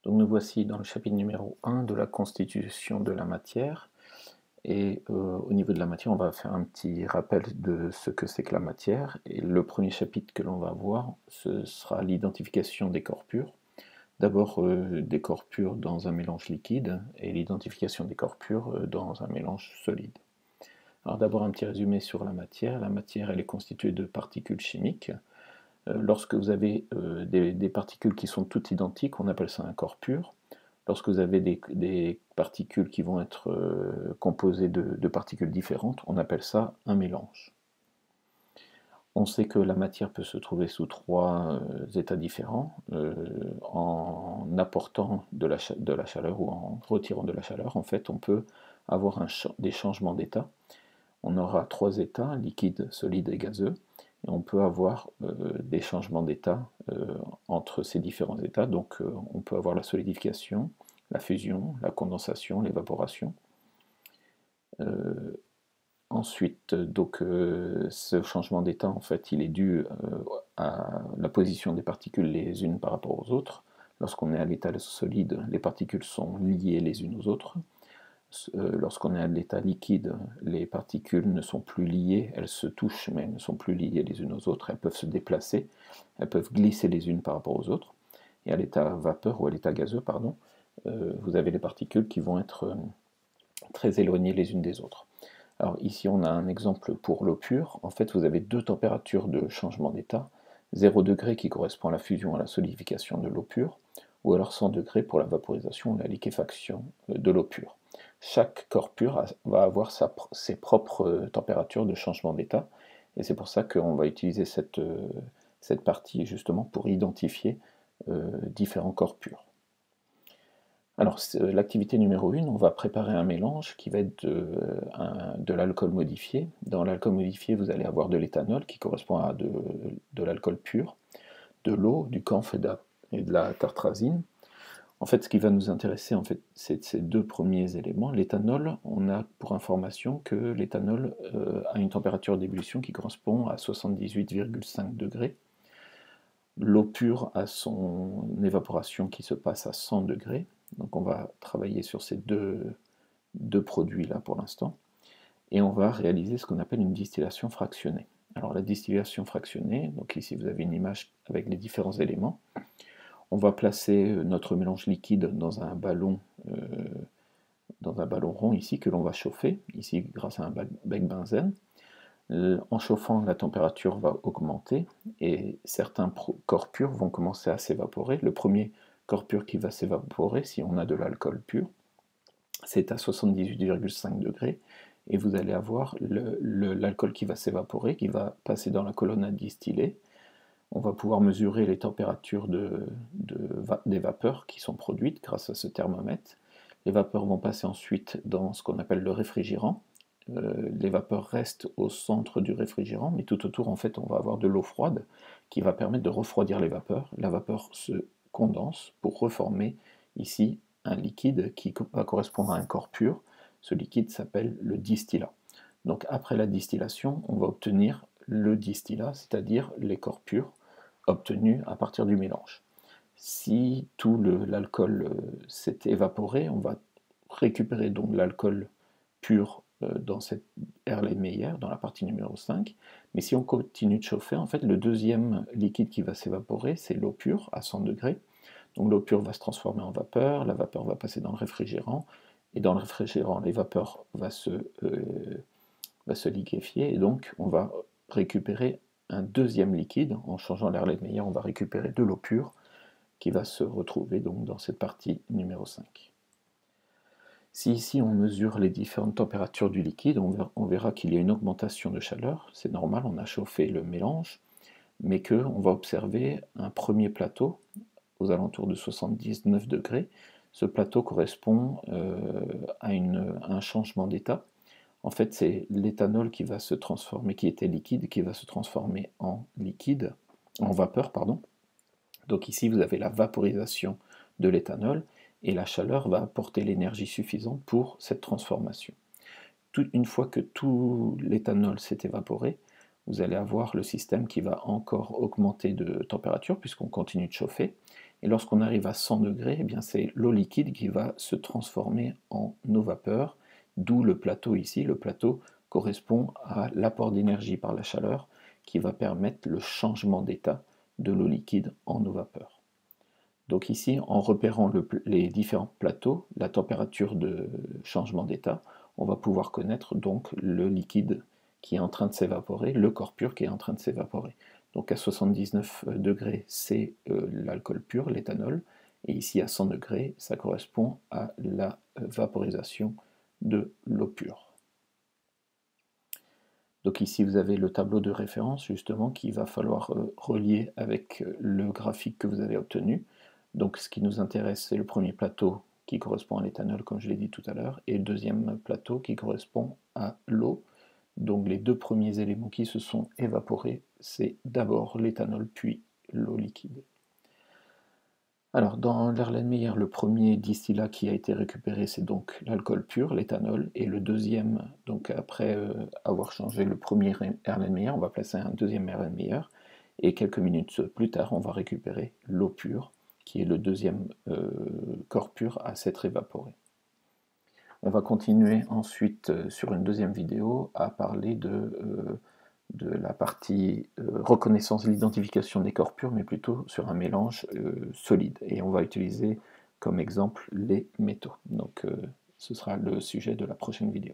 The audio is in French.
Donc nous voici dans le chapitre numéro 1 de la constitution de la matière. Et au niveau de la matière, on va faire un petit rappel de ce que c'est que la matière. Et le premier chapitre que l'on va voir, ce sera l'identification des corps purs. D'abord des corps purs dans un mélange liquide et l'identification des corps purs dans un mélange solide. Alors d'abord un petit résumé sur la matière. La matière, elle est constituée de particules chimiques. Lorsque vous avez des particules qui sont toutes identiques, on appelle ça un corps pur. Lorsque vous avez des particules qui vont être composées de particules différentes, on appelle ça un mélange. On sait que la matière peut se trouver sous trois états différents, en apportant de la chaleur ou en retirant de la chaleur. En fait, on peut avoir des changements d'état. On aura trois états, liquide, solide et gazeux, et on peut avoir des changements d'état entre ces différents états. Donc on peut avoir la solidification, la fusion, la condensation, l'évaporation. Ensuite, donc, ce changement d'état, en fait, il est dû à la position des particules les unes par rapport aux autres. Lorsqu'on est à l'état solide, les particules sont liées les unes aux autres. Lorsqu'on est à l'état liquide, les particules ne sont plus liées, elles se touchent, mais elles ne sont plus liées les unes aux autres. Elles peuvent se déplacer, elles peuvent glisser les unes par rapport aux autres. Et à l'état vapeur, ou à l'état gazeux, pardon, vous avez les particules qui vont être très éloignées les unes des autres. Alors ici on a un exemple pour l'eau pure. En fait vous avez deux températures de changement d'état. 0 degré qui correspond à la fusion, à la solidification de l'eau pure, ou alors 100 degrés pour la vaporisation ou la liquéfaction de l'eau pure. Chaque corps pur va avoir ses propres températures de changement d'état, et c'est pour ça qu'on va utiliser cette partie justement pour identifier différents corps purs. Alors, l'activité numéro 1, on va préparer un mélange qui va être de l'alcool modifié. Dans l'alcool modifié, vous allez avoir de l'éthanol qui correspond à de l'alcool pur, de l'eau, du camphre et de la tartrazine. En fait, ce qui va nous intéresser, en fait, c'est ces deux premiers éléments. L'éthanol, on a pour information que l'éthanol a une température d'ébullition qui correspond à 78,5 degrés. L'eau pure a son évaporation qui se passe à 100 degrés. Donc on va travailler sur ces deux produits-là pour l'instant. Et on va réaliser ce qu'on appelle une distillation fractionnée. Alors la distillation fractionnée, donc ici vous avez une image avec les différents éléments. On va placer notre mélange liquide dans un ballon rond ici que l'on va chauffer, ici grâce à un bec benzène. En chauffant, la température va augmenter et certains corps purs vont commencer à s'évaporer. Le premier corps pur qui va s'évaporer, si on a de l'alcool pur, c'est à 78,5 degrés et vous allez avoir l'alcool qui va s'évaporer, qui va passer dans la colonne à distiller. On va pouvoir mesurer les températures des vapeurs qui sont produites grâce à ce thermomètre. Les vapeurs vont passer ensuite dans ce qu'on appelle le réfrigérant. Les vapeurs restent au centre du réfrigérant, mais tout autour, en fait, on va avoir de l'eau froide qui va permettre de refroidir les vapeurs. La vapeur se condense pour reformer ici un liquide qui va correspondre à un corps pur. Ce liquide s'appelle le distillat. Donc après la distillation, on va obtenir le distillat, c'est-à-dire les corps purs obtenus à partir du mélange. Si tout l'alcool s'est évaporé, on va récupérer donc l'alcool pur dans cette Erlenmeyer, dans la partie numéro 5. Mais si on continue de chauffer, en fait, le deuxième liquide qui va s'évaporer, c'est l'eau pure à 100 degrés. Donc l'eau pure va se transformer en vapeur, la vapeur va passer dans le réfrigérant, et dans le réfrigérant, les vapeurs va se liquéfier, et donc on va récupérer un deuxième liquide. En changeant l'Erlenmeyer, on va récupérer de l'eau pure qui va se retrouver donc dans cette partie numéro 5. Si ici on mesure les différentes températures du liquide, on verra qu'il y a une augmentation de chaleur, c'est normal, on a chauffé le mélange, mais qu'on va observer un premier plateau aux alentours de 79 degrés. Ce plateau correspond à un changement d'état. En fait, c'est l'éthanol qui va se transformer, qui était liquide, qui va se transformer en liquide, en vapeur, pardon. Donc ici, vous avez la vaporisation de l'éthanol, et la chaleur va apporter l'énergie suffisante pour cette transformation. Une fois que tout l'éthanol s'est évaporé, vous allez avoir le système qui va encore augmenter de température puisqu'on continue de chauffer, Et lorsqu'on arrive à 100 degrés, eh bien c'est l'eau liquide qui va se transformer en eau vapeur, d'où le plateau ici. Le plateau correspond à l'apport d'énergie par la chaleur qui va permettre le changement d'état de l'eau liquide en eau vapeur. Donc ici, en repérant les différents plateaux, la température de changement d'état, on va pouvoir connaître donc le liquide qui est en train de s'évaporer, le corps pur qui est en train de s'évaporer. Donc à 79 degrés, c'est l'alcool pur, l'éthanol, et ici à 100 degrés, ça correspond à la vaporisation de l'eau pure. Donc ici vous avez le tableau de référence justement qu'il va falloir relier avec le graphique que vous avez obtenu. Donc ce qui nous intéresse, c'est le premier plateau qui correspond à l'éthanol, comme je l'ai dit tout à l'heure, et le deuxième plateau qui correspond à l'eau. Donc les deux premiers éléments qui se sont évaporés, c'est d'abord l'éthanol, puis l'eau liquide. Alors dans l'Erlenmeyer, le premier distillat qui a été récupéré, c'est donc l'alcool pur, l'éthanol, et le deuxième, donc après avoir changé le premier Erlenmeyer, on va placer un deuxième Erlenmeyer, et quelques minutes plus tard, on va récupérer l'eau pure, qui est le deuxième corps pur à s'être évaporé. On va continuer ensuite sur une deuxième vidéo à parler de la partie reconnaissance et l'identification des corps purs, mais plutôt sur un mélange solide. Et on va utiliser comme exemple les métaux. Donc ce sera le sujet de la prochaine vidéo.